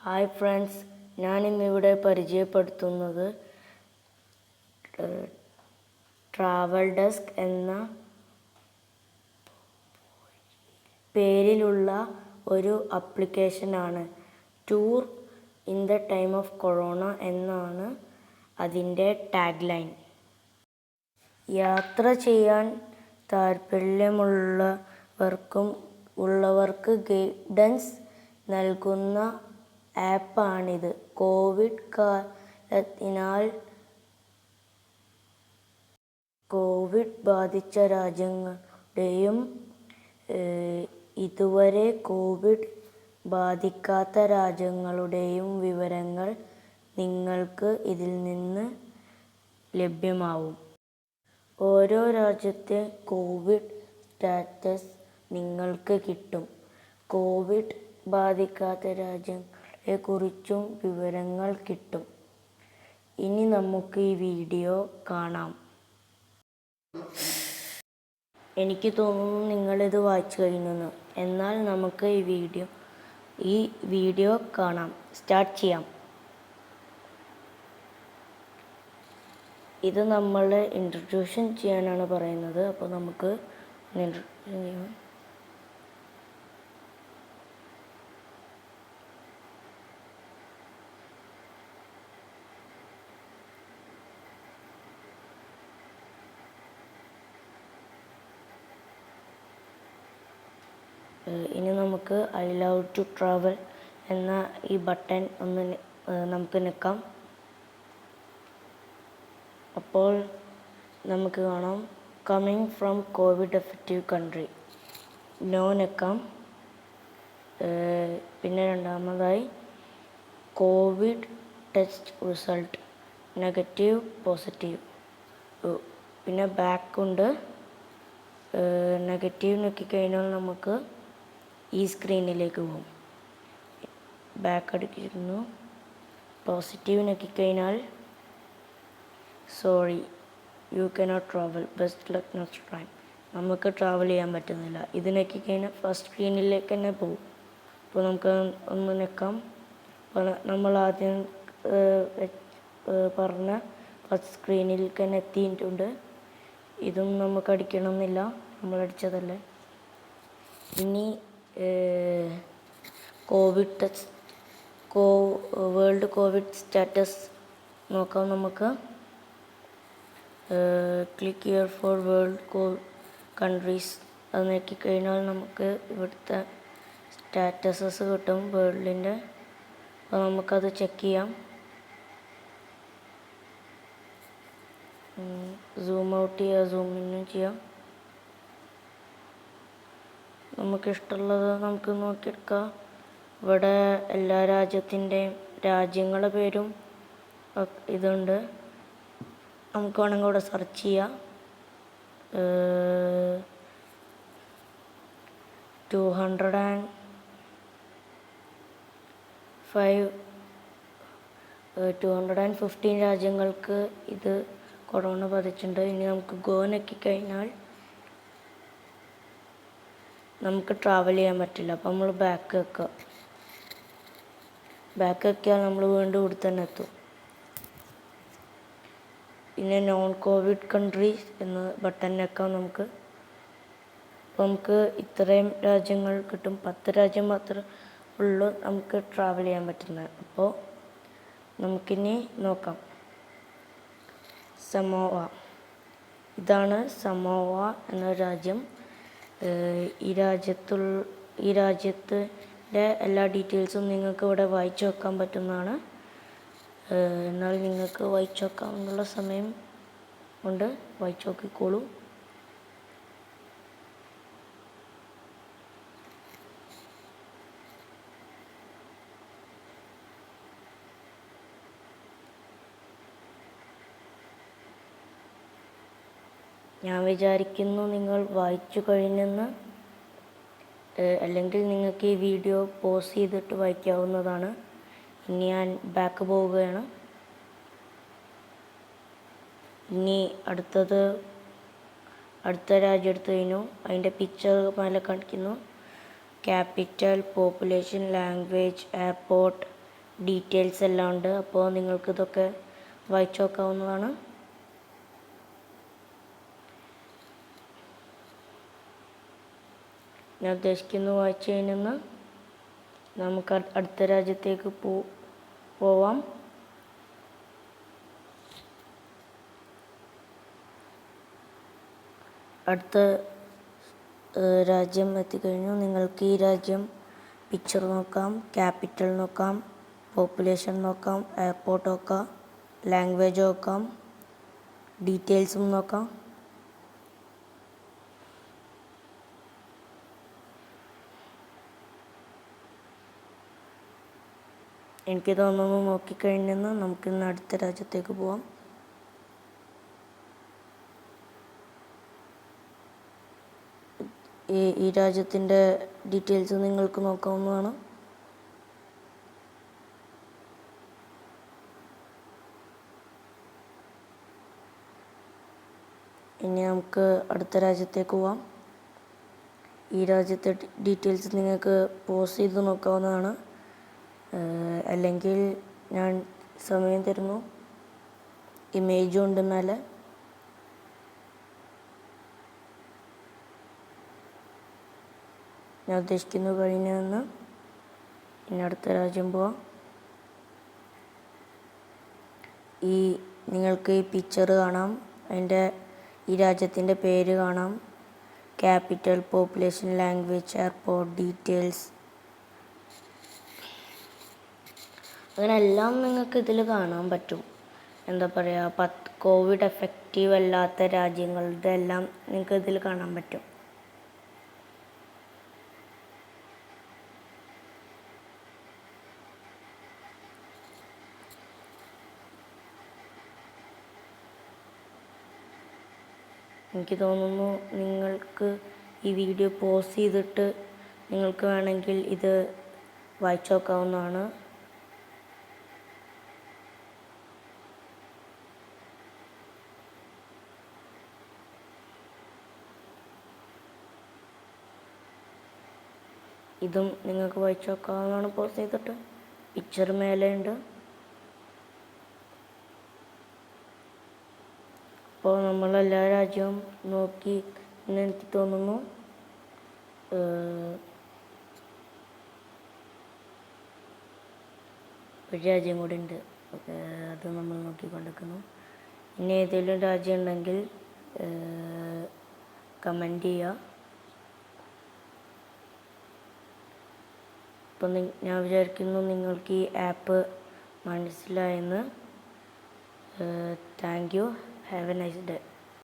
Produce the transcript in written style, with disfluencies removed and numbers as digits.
Hi friends, ഞാനിന്നിവിടെ പരിചയപ്പെടുത്തുന്നത് travel desk എന്ന പേരിലുള്ള ഒരു ആപ്ലിക്കേഷനാണ്. Tour in the time of corona എന്നാണ് അതിൻ്റെ ടാഗ് ലൈൻ. യാത്ര ചെയ്യാൻ താൽപ്പര്യമുള്ളവർക്ക് ഗൈഡൻസ് നൽകുന്ന ആപ്പാണിത്. കോവിഡ് ബാധിച്ച രാജ്യങ്ങളുടെയും ഇതുവരെ കോവിഡ് ബാധിക്കാത്ത രാജ്യങ്ങളുടെയും വിവരങ്ങൾ നിങ്ങൾക്ക് ഇതിൽ നിന്ന് ലഭ്യമാവും. ഓരോ രാജ്യത്തെ കോവിഡ് സ്റ്റാറ്റസ് നിങ്ങൾക്ക് കിട്ടും. കോവിഡ് ബാധിക്കാത്ത രാജ്യങ്ങളെക്കുറിച്ചും വിവരങ്ങൾ കിട്ടും. ഇനി നമുക്ക് ഈ വീഡിയോ കാണാം. എനിക്ക് തോന്നുന്നു നിങ്ങളിത് വായിച്ചു കഴിഞ്ഞെന്ന്. എന്നാൽ നമുക്ക് ഈ വീഡിയോ കാണാം. സ്റ്റാർട്ട് ചെയ്യാം. ഇത് നമ്മളെ ഇൻട്രൊഡ്യൂഷൻ ചെയ്യാനാണ് പറയുന്നത്. അപ്പോൾ നമുക്ക് ഇൻട്രൊഡ്യൂഷൻ ചെയ്യാം. ഇനി നമുക്ക് ഐ ലവ് ടു ട്രാവൽ എന്ന ഈ ബട്ടൺ നമുക്ക് ഞെക്കാം. അപ്പോൾ നമുക്ക് കാണാം coming from COVID effective country. No ഞെക്കാം. പിന്നെ രണ്ടാമതായി COVID test result negative positive. പിന്നെ ബാക്കുണ്ട്. നെഗറ്റീവ് ഞെക്കിക്കഴിഞ്ഞാൽ നമുക്ക് ഈ സ്ക്രീനിലേക്ക് പോകും. ബാക്ക് അടിക്കുന്നു. പോസിറ്റീവ് ഞെക്കിക്കഴിഞ്ഞാൽ sorry you cannot travel, best luck next time. നമുക്ക് ട്രാവൽ ചെയ്യാൻ പറ്റുന്നില്ല. ഇത് ഞെക്കിക്കഴിഞ്ഞാൽ ഫസ്റ്റ് സ്ക്രീനിലേക്ക് തന്നെ പോകും. അപ്പോൾ നമുക്ക് ഒന്ന് ഞെക്കാം. നമ്മൾ ആദ്യം പറഞ്ഞ ഫസ്റ്റ് സ്ക്രീനിലേക്ക് തന്നെ എത്തിയിട്ടുണ്ട്. ഇതും നമുക്ക് അടിക്കണമെന്നില്ല, നമ്മളടിച്ചതല്ലേ. ഇനി വേൾഡ് കോവിഡ് സ്റ്റാറ്റസ് നോക്കാം നമുക്ക്. Click here for world countries. അത് നോക്കിക്കഴിഞ്ഞാൽ നമുക്ക് ഇവിടുത്തെ സ്റ്റാറ്റസസ് കിട്ടും വേൾഡിൻ്റെ. അപ്പോൾ നമുക്കത് ചെക്ക് ചെയ്യാം. സൂം ഔട്ട് ചെയ്യുക, സൂം ഇന്നും ചെയ്യാം. നമുക്കിഷ്ടമുള്ളത് നമുക്ക് നോക്കിയെടുക്കാം. ഇവിടെ എല്ലാ രാജ്യങ്ങളുടെ പേരും ഇതുണ്ട്. നമുക്ക് വേണമെങ്കിൽ ഇവിടെ സെർച്ച് ചെയ്യാം. 215 രാജ്യങ്ങൾക്ക് ഇത് കൊറോണ ബാധിച്ചിട്ടുണ്ട്. ഇനി നമുക്ക് ഗോ ഞെക്കിക്കഴിഞ്ഞാൽ നമുക്ക് ട്രാവൽ ചെയ്യാൻ പറ്റില്ല. അപ്പോൾ നമ്മൾ ബാക്ക് വെക്കിയാൽ നമ്മൾ വീണ്ടും ഇവിടെ തന്നെ എത്തും. പിന്നെ നോൺ കോവിഡ് കൺട്രീസ് എന്ന ബട്ടൺ ഞെക്കാം നമുക്ക്. അപ്പോൾ നമുക്ക് ഇത്രയും രാജ്യങ്ങൾ കിട്ടും. 10 രാജ്യം മാത്രമേ ഉള്ളൂ നമുക്ക് ട്രാവൽ ചെയ്യാൻ പറ്റുന്നത്. അപ്പോൾ നമുക്കിനി നോക്കാം. സമോവ. ഇതാണ് സമോവ എന്ന രാജ്യം. ഈ രാജ്യത്തിൻ്റെ എല്ലാ ഡീറ്റെയിൽസും നിങ്ങൾക്ക് ഇവിടെ വായിച്ചു വെക്കാൻ പറ്റുന്നതാണ്. എന്നാൽ നിങ്ങൾക്ക് വായിച്ചു വെക്കാനുള്ള സമയം കൊണ്ട് വായിച്ചു നോക്കിക്കോളൂ. ഞാൻ വിചാരിക്കുന്നു നിങ്ങൾ വായിച്ചു കഴിഞ്ഞെന്ന്. അല്ലെങ്കിൽ നിങ്ങൾക്ക് ഈ വീഡിയോ പോസ് ചെയ്തിട്ട് വായിക്കാവുന്നതാണ്. ഇനി ഞാൻ ബാക്ക് പോവുകയാണ്. ഇനി അടുത്ത രാജ്യം എടുത്തു കഴിഞ്ഞു. അതിൻ്റെ പിക്ചർ മേലെ കാണിക്കുന്നു. Capital, population, language, airport, details എല്ലാം ഉണ്ട്. അപ്പോൾ നിങ്ങൾക്കിതൊക്കെ വായിച്ചു നോക്കാവുന്നതാണ്. ഞാൻ ഉദ്ദേശിക്കുന്നു വായിച്ചു കഴിഞ്ഞെന്ന് നമുക്ക് അടുത്ത രാജ്യത്തേക്ക് പോവാം. അടുത്ത രാജ്യം എത്തിക്കഴിഞ്ഞു. നിങ്ങൾക്ക് ഈ രാജ്യം പിക്ചർ നോക്കാം, ക്യാപിറ്റൽ നോക്കാം, പോപ്പുലേഷൻ നോക്കാം, എയർപോർട്ട് നോക്കാം, ലാംഗ്വേജ് നോക്കാം, ഡീറ്റെയിൽസും നോക്കാം. എനിക്ക് തോന്നുന്നു നോക്കിക്കഴിഞ്ഞെന്ന് നമുക്കിന്ന് അടുത്ത രാജ്യത്തേക്ക് പോവാം. ഈ രാജ്യത്തിൻ്റെ ഡീറ്റെയിൽസ് നിങ്ങൾക്ക് നോക്കാവുന്നതാണ്. ഇനി നമുക്ക് അടുത്ത രാജ്യത്തേക്ക് പോവാം. ഈ രാജ്യത്തെ ഡീറ്റെയിൽസ് നിങ്ങൾക്ക് പോസ് ചെയ്ത് നോക്കാവുന്നതാണ്. അല്ലെങ്കിൽ ഞാൻ സമയം തരുന്നു. ഇമേജും ഉണ്ട് മേലെ. ഞാൻ ഉദ്ദേശിക്കുന്നു കഴിഞ്ഞെന്ന്. ഇനി അടുത്ത രാജ്യം പോവാം. നിങ്ങൾക്ക് ഈ പിക്ചർ കാണാം, ഈ രാജ്യത്തിൻ്റെ പേര് കാണാം, capital, population, language, airport, details, അങ്ങനെ എല്ലാം നിങ്ങൾക്ക് ഇതിൽ കാണാൻ പറ്റും. എന്താ പറയുക, കോവിഡ് എഫക്റ്റീവ് അല്ലാത്ത രാജ്യങ്ങളുടെ എല്ലാം നിങ്ങൾക്ക് ഇതിൽ കാണാൻ പറ്റും. എനിക്ക് തോന്നുന്നു നിങ്ങൾക്ക് ഈ വീഡിയോ പോസ് ചെയ്തിട്ട് നിങ്ങൾക്ക് വേണമെങ്കിൽ ഇത് വായിച്ചു നോക്കാവുന്നതാണ്. ഇതും നിങ്ങൾക്ക് വായിച്ചു നോക്കാവുന്നതാണ് പോസ് ചെയ്തിട്ട്. പിക്ചർ മേലെയുണ്ട്. അപ്പോൾ നമ്മളെല്ലാ രാജ്യവും നോക്കി എന്ന് എനിക്ക് തോന്നുന്നു. ഒരു രാജ്യം കൂടി ഉണ്ട്, അത് നമ്മൾ നോക്കിക്കൊണ്ടിരിക്കുന്നു. ഇനി ഏതെങ്കിലും രാജ്യം ഉണ്ടെങ്കിൽ കമൻറ്റ് ചെയ്യുക. അപ്പം ഞാൻ വിചാരിക്കുന്നു നിങ്ങൾക്ക് ഈ ആപ്പ് മനസ്സിലായെന്ന്. Thank you. Have A nice day.